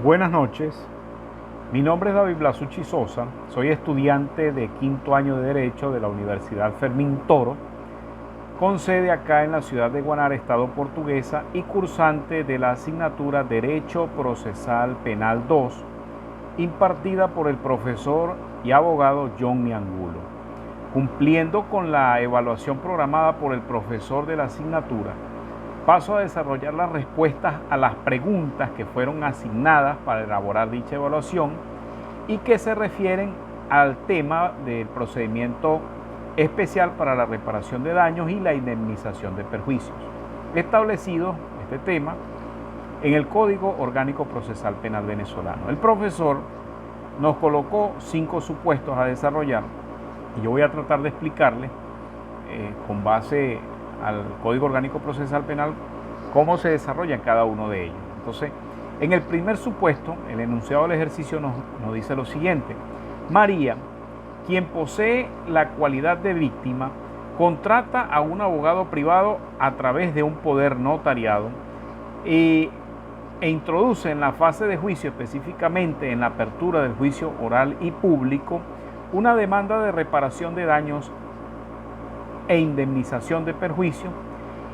Buenas noches, mi nombre es David Blasucci Sosa, soy estudiante de quinto año de Derecho de la Universidad Fermín Toro, con sede acá en la ciudad de Guanare, Estado Portuguesa, y cursante de la asignatura Derecho Procesal Penal 2, impartida por el profesor y abogado John Angulo. Cumpliendo con la evaluación programada por el profesor de la asignatura, paso a desarrollar las respuestas a las preguntas que fueron asignadas para elaborar dicha evaluación y que se refieren al tema del procedimiento especial para la reparación de daños y la indemnización de perjuicios, establecido este tema en el Código Orgánico Procesal Penal venezolano. El profesor nos colocó 5 supuestos a desarrollar y yo voy a tratar de explicarles con base al Código Orgánico Procesal Penal cómo se desarrolla cada uno de ellos. Entonces, en el primer supuesto, el enunciado del ejercicio nos dice lo siguiente: María, quien posee la cualidad de víctima, contrata a un abogado privado a través de un poder notariado e introduce en la fase de juicio, específicamente en la apertura del juicio oral y público, una demanda de reparación de daños e indemnización de perjuicio,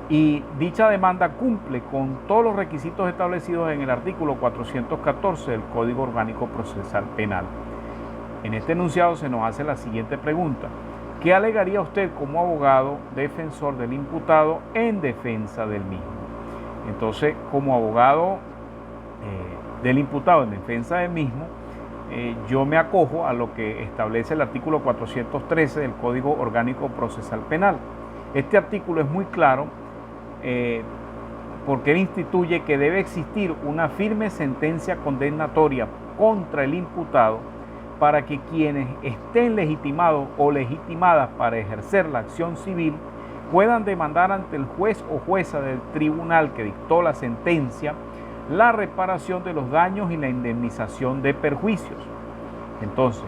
y dicha demanda cumple con todos los requisitos establecidos en el artículo 414 del Código Orgánico Procesal Penal. En este enunciado se nos hace la siguiente pregunta: ¿qué alegaría usted como abogado defensor del imputado en defensa del mismo? Entonces, como abogado del imputado en defensa del mismo, yo me acojo a lo que establece el artículo 413 del Código Orgánico Procesal Penal. Este artículo es muy claro porque él instituye que debe existir una firme sentencia condenatoria contra el imputado para que quienes estén legitimados o legitimadas para ejercer la acción civil puedan demandar ante el juez o jueza del tribunal que dictó la sentencia la reparación de los daños y la indemnización de perjuicios. Entonces,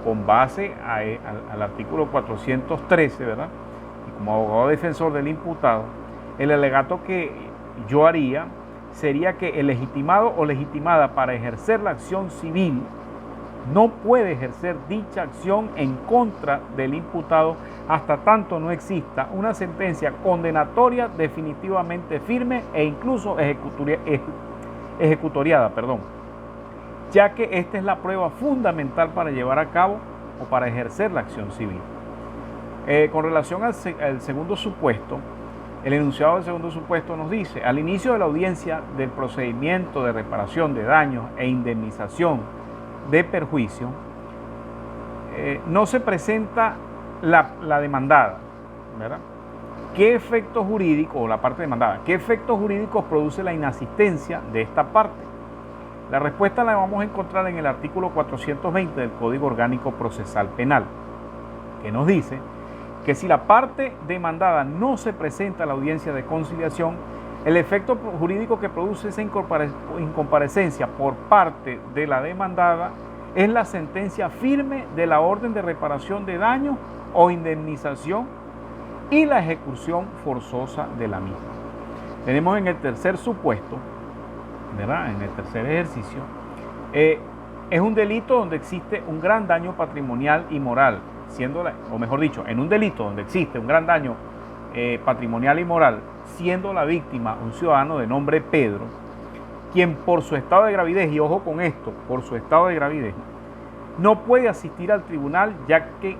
con base al artículo 413, ¿verdad? Y como abogado defensor del imputado, el alegato que yo haría sería que el legitimado o legitimada para ejercer la acción civil no puede ejercer dicha acción en contra del imputado hasta tanto no exista una sentencia condenatoria definitivamente firme e incluso ejecutoriada, ya que esta es la prueba fundamental para llevar a cabo o para ejercer la acción civil. Con relación al segundo supuesto, el enunciado del segundo supuesto nos dice: al inicio de la audiencia del procedimiento de reparación de daños e indemnización de perjuicio, no se presenta la demandada, ¿verdad? ¿Qué efectos jurídicos, o la parte demandada, qué efectos jurídicos produce la inasistencia de esta parte? La respuesta la vamos a encontrar en el artículo 420 del Código Orgánico Procesal Penal, que nos dice que si la parte demandada no se presenta a la audiencia de conciliación, el efecto jurídico que produce esa incomparecencia por parte de la demandada es la sentencia firme de la orden de reparación de daños o indemnización y la ejecución forzosa de la misma. Tenemos en el tercer supuesto, ¿verdad? En el tercer ejercicio, es un delito donde existe un gran daño patrimonial y moral, o mejor dicho, en un delito donde existe un gran daño patrimonial y moral, siendo la víctima un ciudadano de nombre Pedro, quien por su estado de gravidez, y ojo con esto, por su estado de gravidez, no puede asistir al tribunal ya que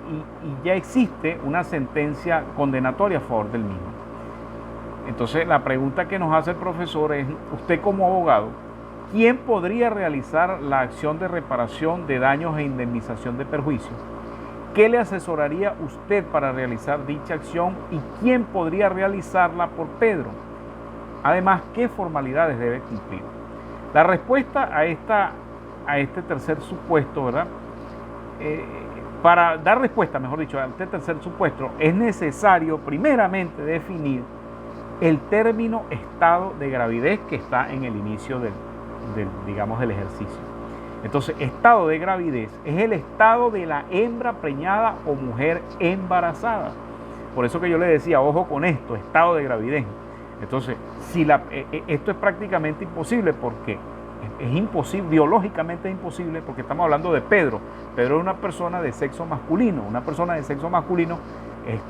ya existe una sentencia condenatoria a favor del mismo. Entonces, la pregunta que nos hace el profesor es: usted como abogado, ¿quién podría realizar la acción de reparación de daños e indemnización de perjuicios? ¿Qué le asesoraría usted para realizar dicha acción y quién podría realizarla por Pedro? Además, ¿qué formalidades debe cumplir? La respuesta a este tercer supuesto, ¿verdad? Para dar respuesta, mejor dicho, a este tercer supuesto, es necesario primeramente definir el término estado de gravidez que está en el inicio del ejercicio. Entonces, estado de gravidez es el estado de la hembra preñada o mujer embarazada. Por eso que yo le decía, ojo con esto, estado de gravidez. Entonces, esto es prácticamente imposible porque Es imposible, biológicamente es imposible, porque estamos hablando de Pedro. Pedro es una persona de sexo masculino. Una persona de sexo masculino es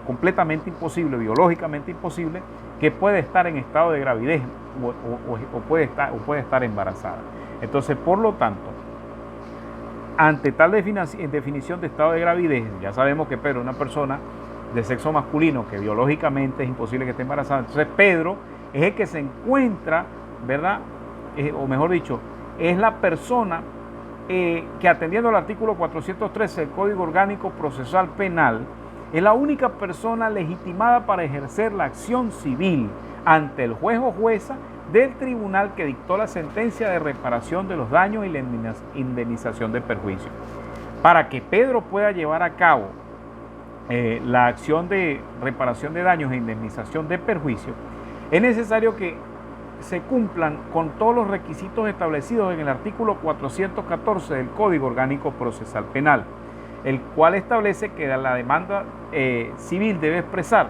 completamente imposible, biológicamente imposible, que pueda estar en estado de gravidez o puede estar embarazada. Entonces, por lo tanto, ante tal definición de estado de gravidez, ya sabemos que Pedro es una persona de sexo masculino, que biológicamente es imposible que esté embarazada. Entonces, Pedro es el que se encuentra, ¿verdad? O mejor dicho, es la persona que, atendiendo al artículo 413 del Código Orgánico Procesal Penal, es la única persona legitimada para ejercer la acción civil ante el juez o jueza del tribunal que dictó la sentencia de reparación de los daños y la indemnización de perjuicio. Para que Pedro pueda llevar a cabo la acción de reparación de daños e indemnización de perjuicio, es necesario que se cumplan con todos los requisitos establecidos en el artículo 414 del Código Orgánico Procesal Penal, el cual establece que la demanda civil debe expresar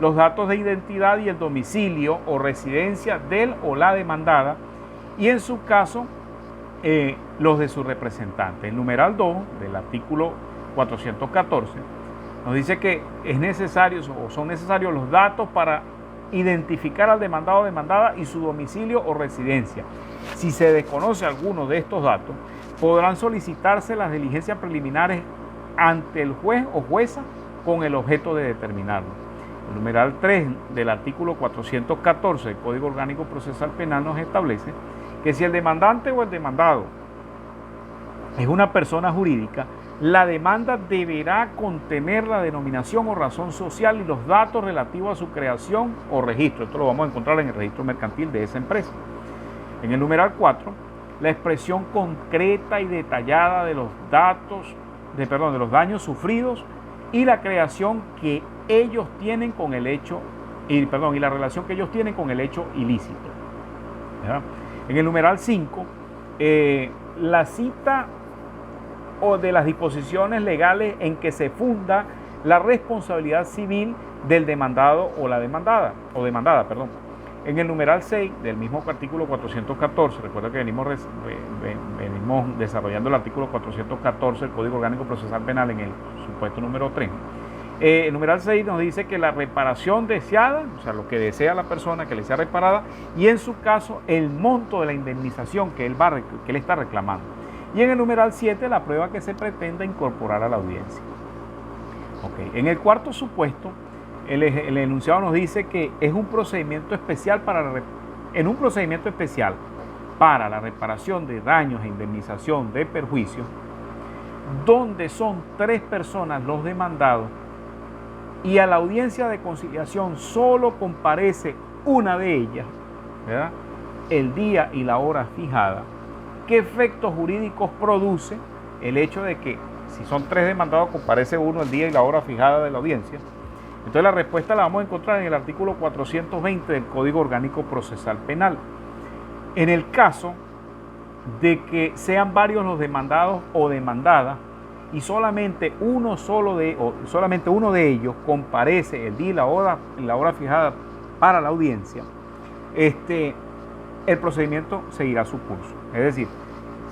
los datos de identidad y el domicilio o residencia del o la demandada, y en su caso los de su representante. El numeral 2 del artículo 414 nos dice que es necesario o son necesarios los datos para identificar al demandado o demandada y su domicilio o residencia. Si se desconoce alguno de estos datos, podrán solicitarse las diligencias preliminares ante el juez o jueza con el objeto de determinarlo. El numeral 3 del artículo 414 del Código Orgánico Procesal Penal nos establece que si el demandante o el demandado es una persona jurídica, la demanda deberá contener la denominación o razón social y los datos relativos a su creación o registro. Esto lo vamos a encontrar en el registro mercantil de esa empresa. En el numeral 4, la expresión concreta y detallada de los de los daños sufridos y la creación que ellos tienen con el hecho, y la relación que ellos tienen con el hecho ilícito. ¿Ya? En el numeral 5, la cita o de las disposiciones legales en que se funda la responsabilidad civil del demandado o la demandada, En el numeral 6 del mismo artículo 414, recuerda que venimos desarrollando el artículo 414 del Código Orgánico Procesal Penal en el supuesto número 3. El numeral 6 nos dice que la reparación deseada, o sea, lo que desea la persona que le sea reparada, y en su caso el monto de la indemnización que él está reclamando. Y en el numeral 7, la prueba que se pretenda incorporar a la audiencia. En el cuarto supuesto, el enunciado nos dice que es un procedimiento especial para la reparación de daños e indemnización de perjuicios, donde son 3 personas los demandados y a la audiencia de conciliación solo comparece una de ellas, ¿verdad?, el día y la hora fijada. ¿Qué efectos jurídicos produce el hecho de que si son 3 demandados comparece uno el día y la hora fijada de la audiencia? Entonces la respuesta la vamos a encontrar en el artículo 420 del Código Orgánico Procesal Penal. En el caso de que sean varios los demandados o demandadas y solamente uno de ellos comparece el día y la hora fijada para la audiencia, el procedimiento seguirá su curso. Es decir,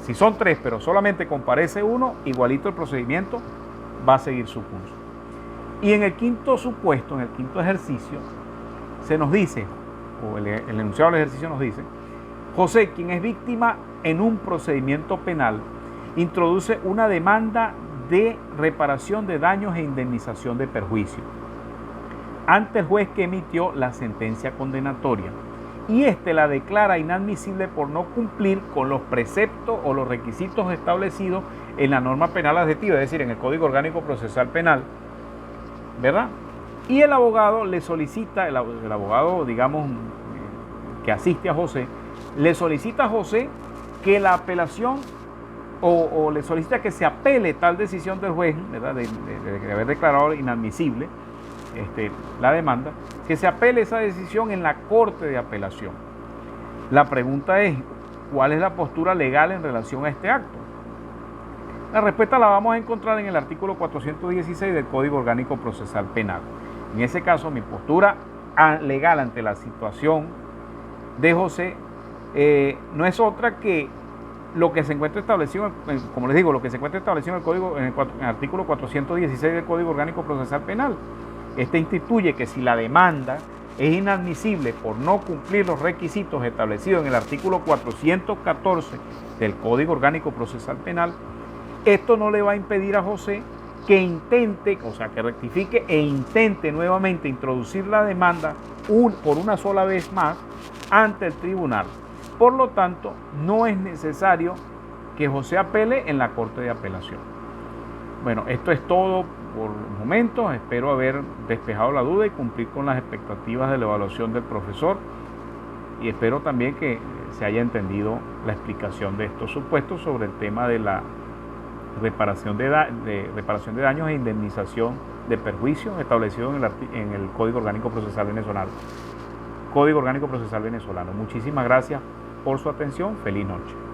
si son 3 pero solamente comparece uno, igualito el procedimiento va a seguir su curso. Y en el quinto supuesto, en el quinto ejercicio, se nos dice, o el enunciado del ejercicio nos dice: José, quien es víctima en un procedimiento penal, introduce una demanda de reparación de daños e indemnización de perjuicio ante el juez que emitió la sentencia condenatoria, y la declara inadmisible por no cumplir con los preceptos o los requisitos establecidos en la norma penal adjetiva, es decir, en el Código Orgánico Procesal Penal, ¿verdad? Y el abogado le solicita, el abogado, digamos, que asiste a José, le solicita a José que la apelación o le solicita que se apele tal decisión del juez, ¿verdad?, de haber declarado inadmisible la demanda, que se apele esa decisión en la Corte de Apelación. La pregunta es: ¿cuál es la postura legal en relación a este acto? La respuesta la vamos a encontrar en el artículo 416 del Código Orgánico Procesal Penal. En ese caso, mi postura legal ante la situación de José no es otra que lo que se encuentra establecido, como les digo, lo que se encuentra establecido en el código, en el artículo 416 del Código Orgánico Procesal Penal. Este instituye que si la demanda es inadmisible por no cumplir los requisitos establecidos en el artículo 414 del Código Orgánico Procesal Penal, esto no le va a impedir a José que intente, o sea, que rectifique e intente nuevamente introducir la demanda por una sola vez más ante el tribunal. Por lo tanto, no es necesario que José apele en la Corte de Apelación. Bueno, esto es todo por el momento. Espero haber despejado la duda y cumplir con las expectativas de la evaluación del profesor. Y espero también que se haya entendido la explicación de estos supuestos sobre el tema de la reparación de daños e indemnización de perjuicios establecido en el Código Orgánico Procesal Venezolano. Código Orgánico Procesal Venezolano. Muchísimas gracias por su atención. Feliz noche.